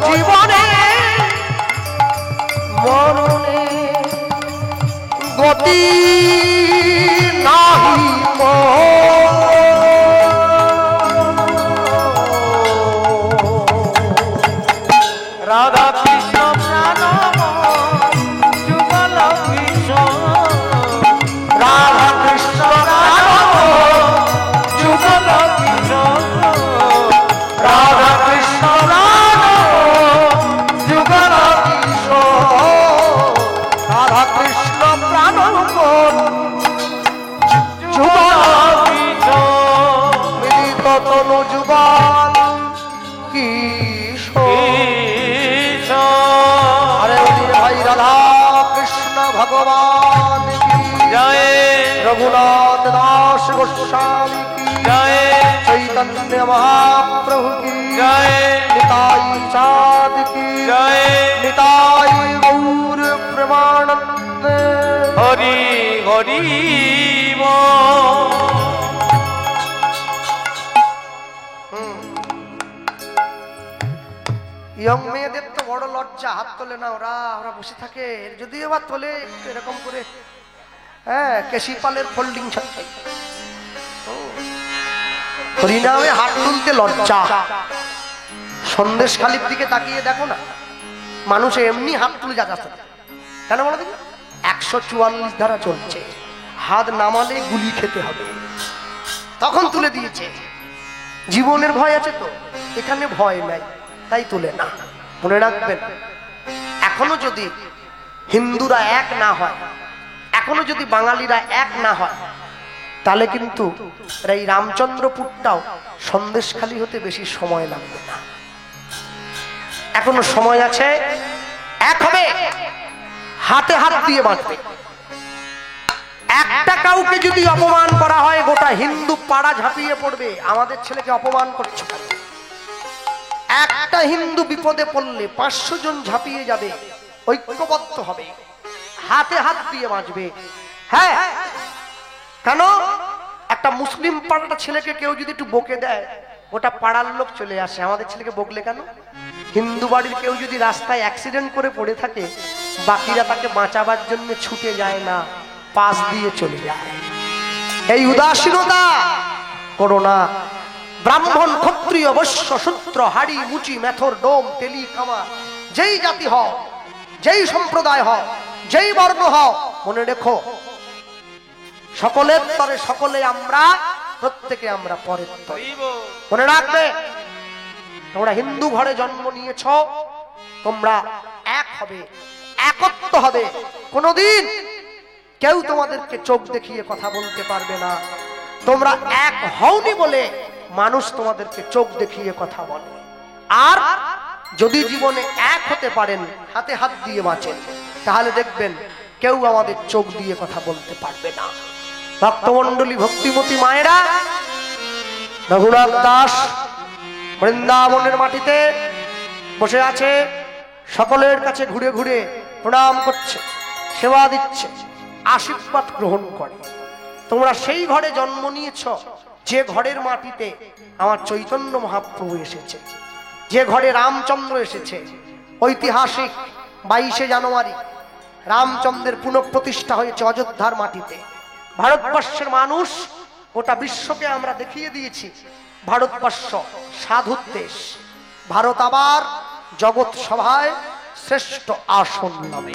জীবনে মরণে গতি নাহি রাধা কৃষ্ণ প্রাণ যুগল কৃষ্ণ রাধা কৃষ্ণ যুগল কৃষ্ণ রাধা কৃষ্ণ যুগল কিশোর রাধা কৃষ্ণ প্রাণ যুগল মিলিত তনু যুগল কিশোর আরে ভাই রাধা কৃষ্ণ ভগবান কি জয় रघुनाथ दास गोस्वामी की जय चैतन्य महाप्रभु की जय निताई चाँद की जय निताई गौर प्रमानंद हरि हरि बोल। ইয়ং মেয়েদের তো বড় লজ্জা, হাত তোলে না, ওরা ওরা বসে থাকে, যদিও বা তোলে একটু এরকম করে, হ্যাঁ, কেশিপালের ফোল্ডিং ছাড়াই হরিনামে হাত তুলতে লজ্জা। সন্দেশখালির দিকে তাকিয়ে দেখো না, মানুষ এমনি হাত তুলে যাচ্ছে কেন বলো দেখি? 144 ধারা চলছে, হাত নামালে গুলি খেতে হবে, তখন তুলে দিয়েছে। জীবনের ভয় আছে তো, এখানে ভয় নাই, তাই তুলে না। মনে রাখবেন, এখনো যদি হিন্দুরা এক না হয়, এখনো যদি বাঙালিরা এক না হয়, তাহলে কিন্তু এই রামচন্দ্রপুরটাও সন্দেশখালি হতে বেশি সময় লাগবে না। এখনো সময় আছে, এক হবে, হাতে হাত দিয়ে বাঁচবে। একটা কাউকে যদি অপমান করা হয়, গোটা হিন্দু পাড়া ঝাঁপিয়ে পড়বে, আমাদের ছেলেকে অপমান করছো কেন? একটা হিন্দু বিপদে পড়লে 500 জন ঝাঁপিয়ে যাবে, ঐক্যবদ্ধ হবে, হাতে হাত দিয়ে বাঁচবে। হ্যাঁ, কেন? একটা মুসলিম পাড়াটা ছেলেকে কেউ যদি একটু বকে দেয়, ওটা পাড়ার লোক চলে আসে, আমাদের ছেলেকে বকলে কেন? হিন্দু বাড়ির কেউ যদি রাস্তায় অ্যাক্সিডেন্ট করে পড়ে থাকে, বাকিরা তাকে বাঁচাবার জন্য ছুটে যায় না, পাশ দিয়ে চলে যায়। এই উদাসীনতা করো না। ব্রাহ্মণ, ক্ষত্রিয়, বৈশ্য, শূদ্র, হাড়ি, মুচি, মেথর, ডোম, তেলি, কামার, যেই জাতি হও, যেই সম্প্রদায় হও, যেই বর্ণ হও, মনে রেখো, সকলের তরে সকলে আমরা, প্রত্যেকে আমরা পরের তরে। মনে রাখবে, তোমরা হিন্দু ঘরে জন্ম নিয়েছ, তোমরা এক হবে, একত্ব হবে। কোনদিন কেউ তোমাদেরকে চোখ দেখিয়ে কথা বলতে পারবে না। তোমরা এক হওনি বলে মানুষ তোমাদেরকে চোখ দেখিয়ে কথা বলে। আর যদি জীবনে এক হতে পারেন, হাতে হাত দিয়ে বাঁচেন, তাহলে দেখবেন কেউ আমাদের চোখ দিয়ে কথা বলতে পারবে না। ভক্তমণ্ডলী, ভক্তিমতী মায়েরা, রঘুনাথ দাস বৃন্দাবনের মাটিতে বসে আছে, সকলের কাছে ঘুরে ঘুরে প্রণাম করছে, সেবা দিচ্ছে, আশীর্বাদ গ্রহণ করে। তোমরা সেই ঘরে জন্ম নিয়েছ, যে ঘরের মাটিতে আমার চৈতন্য মহাপ্রভু এসেছে, যে ঘরে রামচন্দ্র এসেছে। ঐতিহাসিক 22শে জানুয়ারি রামচন্দ্রের পুনঃপ্রতিষ্ঠা হয়েছে অযোধ্যার মাটিতে। ভারতবর্ষের মানুষ, গোটা বিশ্বকে আমরা দেখিয়ে দিয়েছি, ভারতবর্ষ সাধুর দেশ। ভারত আবার জগৎ সভায় শ্রেষ্ঠ আসন নামে।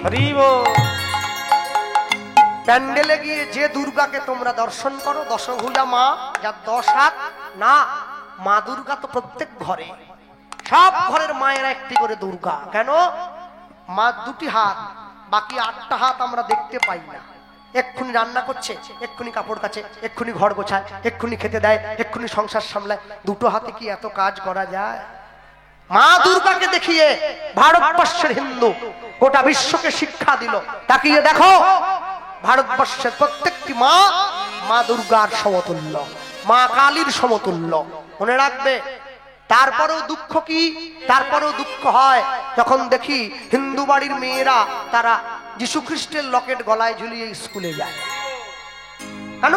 প্যান্ডেলে গিয়ে যে দুর্গাকে তোমরা দর্শন করো, দশভুজা মা, যার 10 হাত, না, মা দুর্গা তো প্রত্যেক ঘরে, সব ঘরের মায়েরা একটি করে দুর্গা। কেন? মা 2টি হাত, বাকি 8টা হাত আমরা দেখতে পাই না। এক্ষুনি রান্না করছে, এক্ষুনি কাপড় কাচে, এক্ষুনি ঘর গোছায়, এক্ষুনি খেতে দেয়, এক্ষুনি সংসার সামলায়। 2টো হাতে কি এত কাজ করা যায়? মা দুর্গাকে দেখিয়ে ভারতবর্ষের হিন্দু গোটা বিশ্বকে শিক্ষা দিল। তাকিয়ে দেখো, ভারতবর্ষের প্রত্যেকটি মা, মা দুর্গার সমতুল্য, মা কালীর সমতুল্য। মনে রাখবে। তারপরেও দুঃখ কি? তারপরেও দুঃখ হয় যখন দেখি হিন্দু বাড়ির মেয়েরা তারা যীশু খ্রিস্টের লকেট গলায় ঝুলিয়ে স্কুলে যায়। কেন?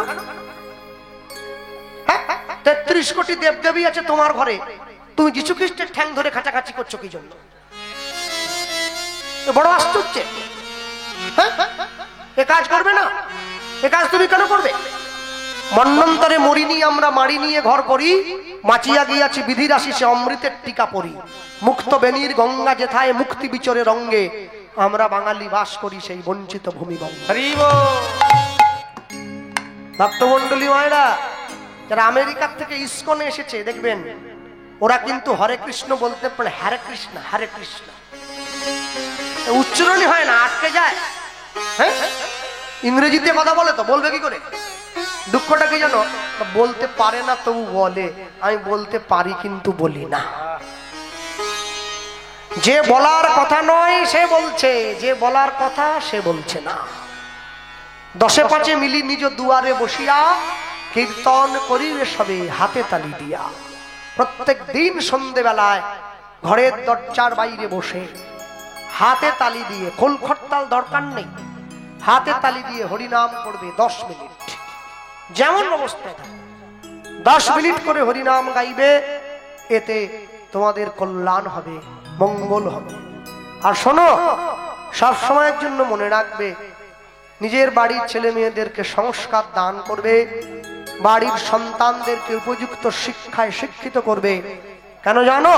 33 কোটি দেবদেবী আছে তোমার ঘরে, তুমি যীশু খ্রিস্টের ঠ্যাং ধরে কাছাকাছি করছো কি জন্য? এ বড় আশ্চর্য। হ্যাঁ, এ কাজ করবে না? এ কাজ তুমি কেন করবে? মন্বন্তরে মরিনি আমরা মারি নিয়ে ঘর করি, মাচিয়া গিয়াছি বিধির আশিসে অমৃতের টিকা পড়ি। মুক্ত বেনির গঙ্গা যেথায় মুক্তি বিচরে রঙ্গে, আমরা বাঙালি বাস করি সেই বঞ্চিত ভূমিবঙ্গে। ভক্তমন্ডলী মায়েরা, যারা আমেরিকার থেকে ইসকনে এসেছে দেখবেন ওরা কিন্তু হরে কৃষ্ণ বলতে পারে হরে কৃষ্ণ হরে কৃষ্ণ, উচ্চারণই হয় না, আটকে যায়। হ্যাঁ, ইংরেজিতে কথা বলে তো বলবে কি করে? দুঃখটা কি জানো? বলতে পারে না তবু বলে, আমি বলতে পারি কিন্তু বলি না। যে বলার কথা নয় সে বলছে, যে বলার কথা সে বলছে না। দশে পাঁচে মিলি নিজ দুয়ারে বসিয়া, কীর্তন করিবে সবে হাতে তালি দিয়া। প্রত্যেক দিন সন্ধ্যেবেলায় ঘরের দরজার বাইরে বসে হাতে তালি দিয়ে, খোল খট্টাল দরকার নেই, হাতে তালি দিয়ে হরিনাম করবে 10 মিনিট। যেমন অবস্থায় 10 মিনিট করে হরিনাম গাইবে, এতে তোমাদের কল্যাণ হবে, মঙ্গল হবে। আর শোনো, সব সময়ের জন্য মনে রাখবে, নিজের বাড়ির ছেলে মেয়েদেরকে সংস্কার দান করবে, বাড়ির সন্তানদেরকে উপযুক্ত শিক্ষায় শিক্ষিত করবে। কেন জানো?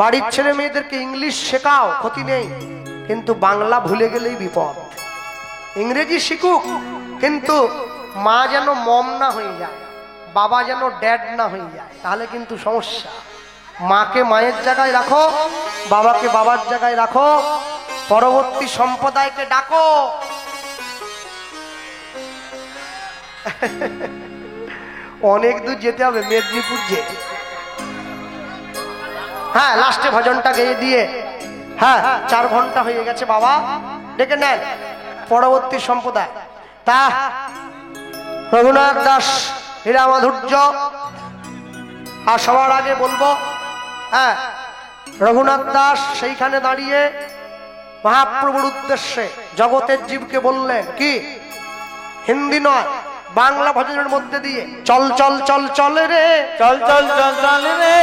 বাড়ির ছেলে মেয়েদেরকে ইংলিশ শেখাও, ক্ষতি নেই, কিন্তু বাংলা ভুলে গেলেই বিপদ। ইংরেজি শিখুক, কিন্তু মা যেন মম না হয়ে যায়, বাবা যেন ড্যাড না হয়ে যায়, তাহলে কিন্তু সমস্যা। মাকে মায়ের জায়গায় রাখো, বাবাকে বাবার জায়গায় রাখো, পরবর্তী সম্প্রদায়কে ডাকো। অনেক দূর যেতে হবে, মেদিনীপুর যে। হ্যাঁ, লাস্টে ভজনটা গেয়ে দিয়ে, হ্যাঁ 4 ঘন্টা হয়ে গেছে, বাবা ডেকে নেন পরবর্তী সম্প্রদায়। তা রঘুনাথ দাস হীরা মাধুর্য। আর সবার আগে বলবো, হ্যাঁ, রঘুনাথ দাস সেইখানে দাঁড়িয়ে মহাপ্রভুর উদ্দেশ্যে জগতের জীবকে বললেন কি, হিন্দি নয় বাংলা ভজনের মধ্যে দিয়ে, চল চল চল চল রে, চল চল চল চল রে,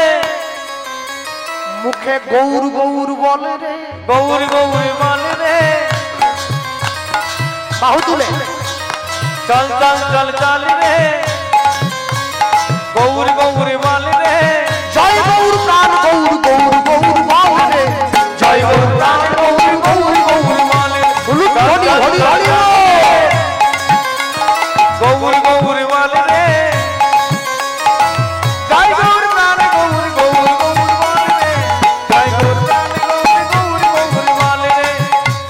মুখে গৌর গৌর বলে রে, গৌর গৌর বলে রে, বাহু তুলে চল চল চল চল রে, গৌর গৌর বলে রে, জয় গৌর প্রাণ গৌর গৌর গৌর বলে রে, জয় গৌর প্রাণ গৌর গৌর গৌর বলে, হরি হরি হরি হরি, গৌর গৌর বলে রে, জয় গৌর প্রাণ গৌর গৌর গৌর বলে রে, জয় গৌর প্রাণ গৌর গৌর গৌর বলে রে,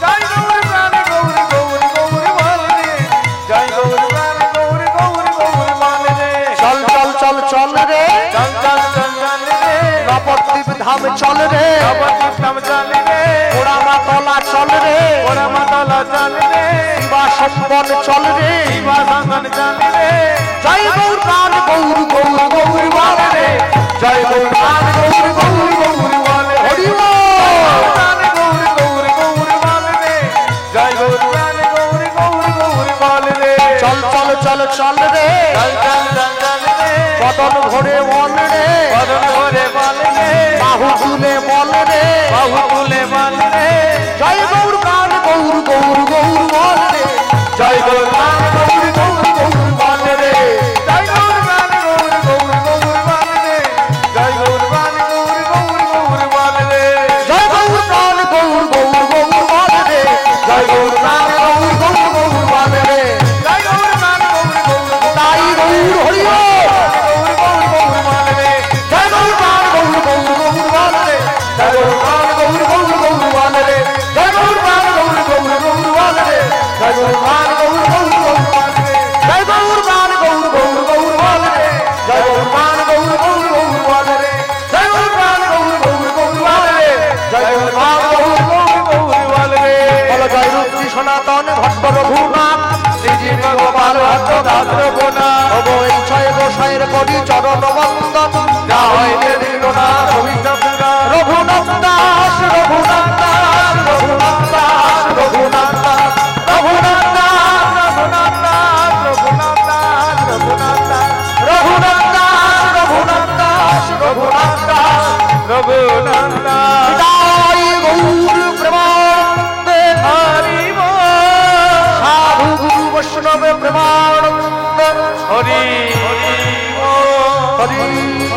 জয় গৌর প্রাণ গৌর গৌর গৌর বলে রে, জয় গৌর প্রাণ গৌর গৌর গৌর বলে রে, চল চল চল চল রে, চল চল চল চল রে, নবদ্বীপ ধাম চল রে, নবদ্বীপ ধাম চল রে, পোড়ামাতলা চল রে, পোড়ামাতলা চল রে, শিবাসম্বন চল রে, শিবাসঙ্গন চল রে, জয় গৌর প্রাণ গৌর গৌর গৌর বলে রে, জয় গৌর প্রাণ গৌর গৌর গৌর বলে, হরি বল। প্রাণ গৌর গৌর গৌর বলে রে, জয় গৌর প্রাণ গৌর গৌর গৌর বলে রে, চল চল চল চল রে, চল চল চল চল রে, বদন ভরে বল রে, বদন ভরে বলে রে, বাহু তুলে বল রে, বাহু তুলে বলে রে, জয় গৌর প্রাণ গৌর গৌর গৌর বল রে, জয় গৌর প্রাণ গৌর গৌর গৌর বল রে, জয় গৌর প্রাণ গৌর গৌর গৌর বলে রে, জয় গৌর প্রাণ গৌর গৌর গৌর বলে রে, জয় গৌর প্রাণ গৌর গৌর গৌর বল রে, জয় গৌর প্রাণ গৌর গৌর গৌর বল রে, জয় গৌর প্রাণ গৌর গৌর তাই গৌর হরি বল। গৌর গৌর গৌর বলে রে, জয় গৌর প্রাণ গৌর গৌর গৌর বল রে, জয় গৌর প্রাণ গৌর গৌর গৌর বল রে, জয় গৌর প্রাণ গৌর গৌর গৌর বল রে, জয় গৌর প্রাণ গৌর গৌর গৌর বল রে, জয় গৌর প্রাণ গৌর গৌর গৌর বল রে, জয় গৌর প্রাণ গৌর গৌর গৌর বল রে, জয় গৌর প্রাণ গৌর গৌর গৌর বল রে, জয় গৌর প্রাণ গৌর গৌর গৌর বলে রে, বল জয় রূপ শ্রী সনাতন ভট্ট রঘুনাথ, শ্রীজীব গোপাল ভট্ট দাস রঘুনাথ, ভব ইচ্ছয় গোসাইয়ের করি চরণ বন্দন, যা হইতে দিল না অভিশাপ দাস, রঘুনাথ দাস রঘুনাথ দাস রঘুনাথ দাস রঘুনাথ দাস রঘুনাথ দাস রঘুনাথ দাস, রঘুনাথ দাস, রঘুনাথ দাস, রঘুনাথ দাস রঘুনাথ দাস রঘুনাথ দাস রঘুনাথ দাস, জয় গৌর প্রেমানন্দ। বৈষ্ণবে প্রেমানন্দ হরি হরি